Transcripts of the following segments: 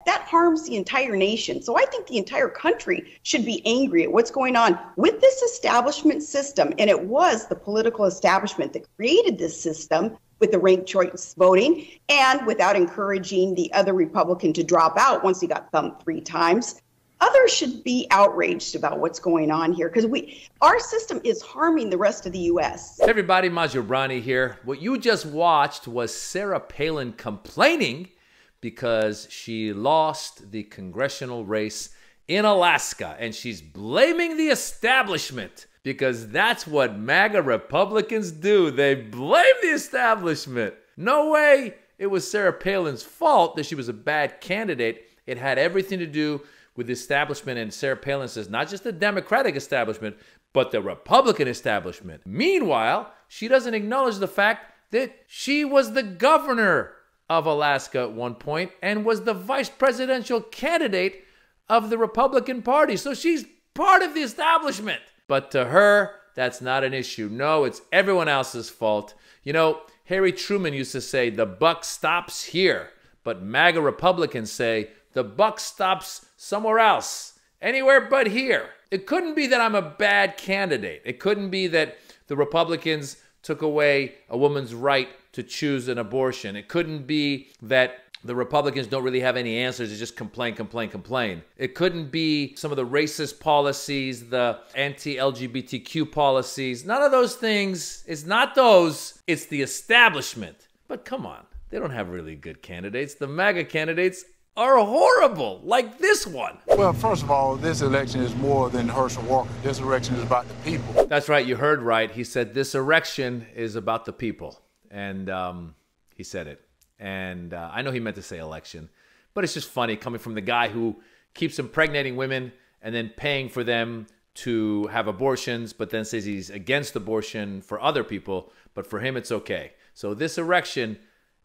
that harms the entire nation. So I think the entire country should be angry at what's going on with this establishment system. And it was the political establishment that created this system with the ranked choice voting and without encouraging the other Republican to drop out once he got thumped 3 times. Others should be outraged about what's going on here because our system is harming the rest of the U.S. Hey everybody, Maz Jobrani here. What you just watched was Sarah Palin complaining because she lost the congressional race in Alaska, and she's blaming the establishment because that's what MAGA Republicans do. They blame the establishment. No way it was Sarah Palin's fault that she was a bad candidate. It had everything to do with the establishment, and Sarah Palin says not just the Democratic establishment, but the Republican establishment. Meanwhile, she doesn't acknowledge the fact that she was the governor of Alaska at one point and was the vice presidential candidate of the Republican Party. So she's part of the establishment. But to her, that's not an issue. No, it's everyone else's fault. You know, Harry Truman used to say, the buck stops here. But MAGA Republicans say, the buck stops somewhere else, anywhere but here. It couldn't be that I'm a bad candidate. It couldn't be that the Republicans took away a woman's right to choose an abortion. It couldn't be that the Republicans don't really have any answers. They just complain, complain, complain. It couldn't be some of the racist policies, the anti-LGBTQ policies. None of those things. It's not those. It's the establishment. But come on. They don't have really good candidates. The MAGA candidates are horrible, like this one. Well, first of all, this election is more than Herschel Walker. This election is about the people. That's right, you heard right. He said this election is about the people. And he said it. And I know he meant to say election, but it's just funny coming from the guy who keeps impregnating women and then paying for them to have abortions, but then says he's against abortion for other people, but for him it's okay. So this election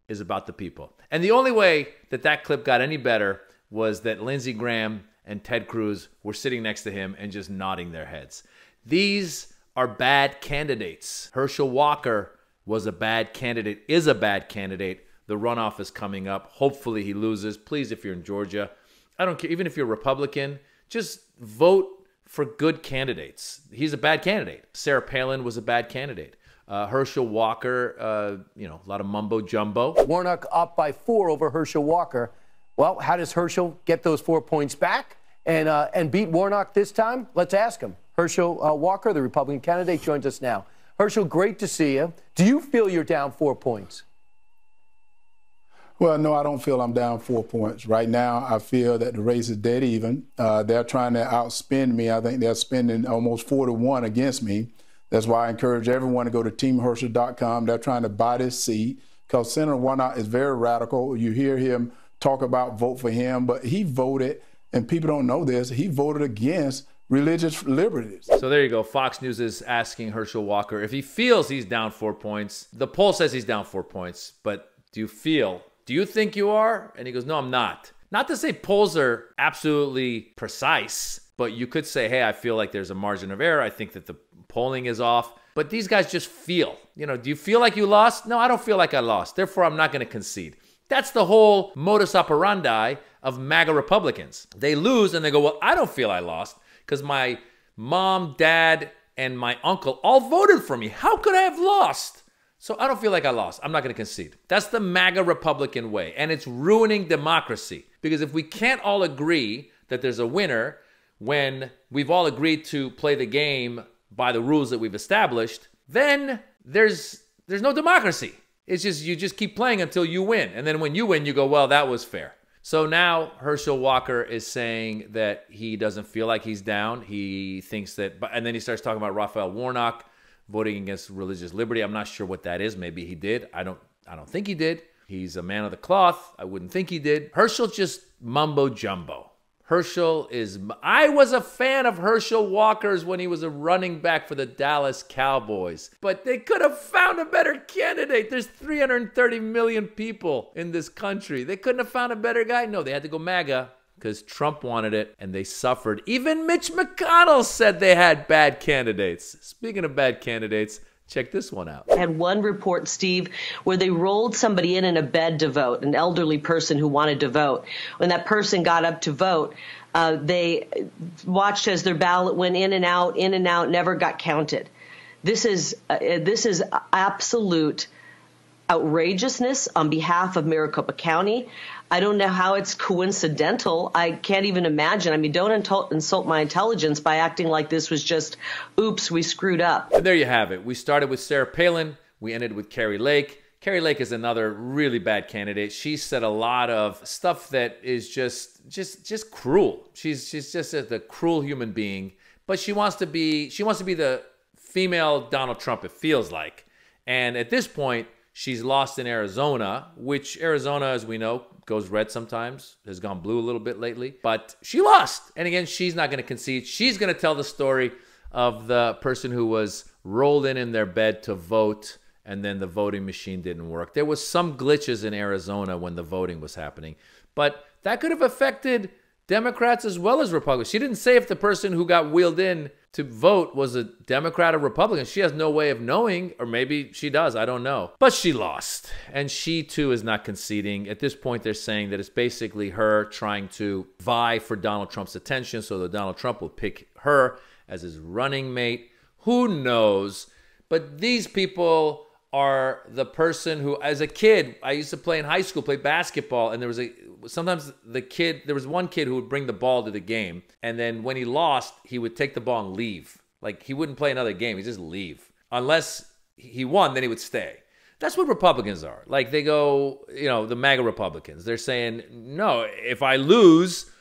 is about the people. And the only way that that clip got any better was that Lindsey Graham and Ted Cruz were sitting next to him and just nodding their heads. These are bad candidates. Herschel Walker was a bad candidate, is a bad candidate. The runoff is coming up. Hopefully he loses. Please, if you're in Georgia, I don't care. Even if you're a Republican, just vote for good candidates. He's a bad candidate. Sarah Palin was a bad candidate. Herschel Walker, you know, a lot of mumbo jumbo. Warnock up by 4 over Herschel Walker. Well, how does Herschel get those 4 points back and beat Warnock this time? Let's ask him. Herschel Walker, the Republican candidate, joins us now. Herschel, great to see you. Do you feel you're down 4 points? Well, no, I don't feel I'm down 4 points. Right now, I feel that the race is dead even. They're trying to outspend me. I think they're spending almost 4-1 against me. That's why I encourage everyone to go to teamherschel.com. They're trying to buy this seat because Senator Warnock is very radical. You hear him talk about vote for him, but he voted, and people don't know this, he voted against religious liberties. So there you go. Fox News is asking Herschel Walker if he feels he's down 4 points. The poll says he's down 4 points, but do you think you are? And he goes, no, I'm not. Not to say polls are absolutely precise, but you could say, hey, I feel like there's a margin of error. I think that the polling is off. But these guys just feel. You know, do you feel like you lost? No, I don't feel like I lost. Therefore, I'm not going to concede. That's the whole modus operandi of MAGA Republicans. They lose and they go, well, I don't feel I lost because my mom, dad, and my uncle all voted for me. How could I have lost? So I don't feel like I lost. I'm not going to concede. That's the MAGA Republican way. And it's ruining democracy. Because if we can't all agree that there's a winner when we've all agreed to play the game by the rules that we've established, then there's no democracy. It's just, you just keep playing until you win. And then when you win, you go, well, that was fair. So now Herschel Walker is saying that he doesn't feel like he's down. He thinks that, and then he starts talking about Raphael Warnock voting against religious liberty. I'm not sure what that is. Maybe he did. I don't think he did. He's a man of the cloth. I wouldn't think he did. Herschel just mumbo jumbo. I was a fan of Herschel Walker's when he was a running back for the Dallas Cowboys. But they could have found a better candidate. There's 330 million people in this country. They couldn't have found a better guy. No, they had to go MAGA because Trump wanted it and they suffered. Even Mitch McConnell said they had bad candidates. Speaking of bad candidates, Check this one out. I had one report, Steve, where they rolled somebody in a bed to vote, an elderly person who wanted to vote. When that person got up to vote, they watched as their ballot went in and out, never got counted. This is absolute outrageousness on behalf of Maricopa County. I don't know how it's coincidental. I can't even imagine. I mean, don't insult my intelligence by acting like this was just, oops, we screwed up. And there you have it. We started with Sarah Palin. We ended with Kari Lake. Kari Lake is another really bad candidate. She said a lot of stuff that is just cruel. She's just a cruel human being. But she wants to be the female Donald Trump, it feels like. And at this point, she's lost in Arizona, which Arizona, as we know, goes red sometimes, has gone blue a little bit lately. But she lost. And again, she's not going to concede. She's going to tell the story of the person who was rolled in their bed to vote, and then the voting machine didn't work. There was some glitches in Arizona when the voting was happening. But that could have affected Democrats as well as Republicans. She didn't say if the person who got wheeled in to vote was a Democrat or Republican. She has no way of knowing, or maybe she does, I don't know. But she lost, and she too is not conceding. At this point, they're saying that it's basically her trying to vie for Donald Trump's attention so that Donald Trump will pick her as his running mate. Who knows? But these people are the person who, as a kid, I used to play in high school, play basketball, and there was one kid who would bring the ball to the game, and then when he lost, he would take the ball and leave. Like, he wouldn't play another game, he'd just leave. Unless he won, then he would stay. That's what Republicans are. Like, they go, the MAGA Republicans, they're saying, no, if I lose,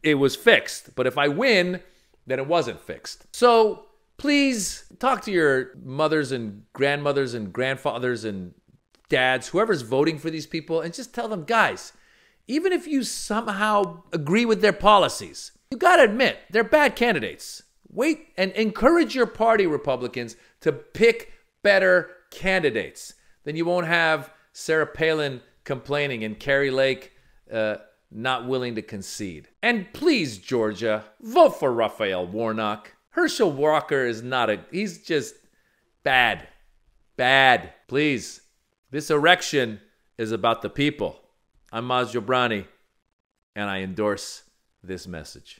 it was fixed. But if I win, then it wasn't fixed. So please talk to your mothers and grandmothers and grandfathers and dads, whoever's voting for these people, and just tell them, guys, even if you somehow agree with their policies, you got to admit they're bad candidates. Wait and encourage your party, Republicans, to pick better candidates. Then you won't have Sarah Palin complaining and Kari Lake not willing to concede. And please, Georgia, vote for Raphael Warnock. Herschel Walker is he's just bad. Bad. Please. This erection is about the people. I'm Maz Jobrani, and I endorse this message.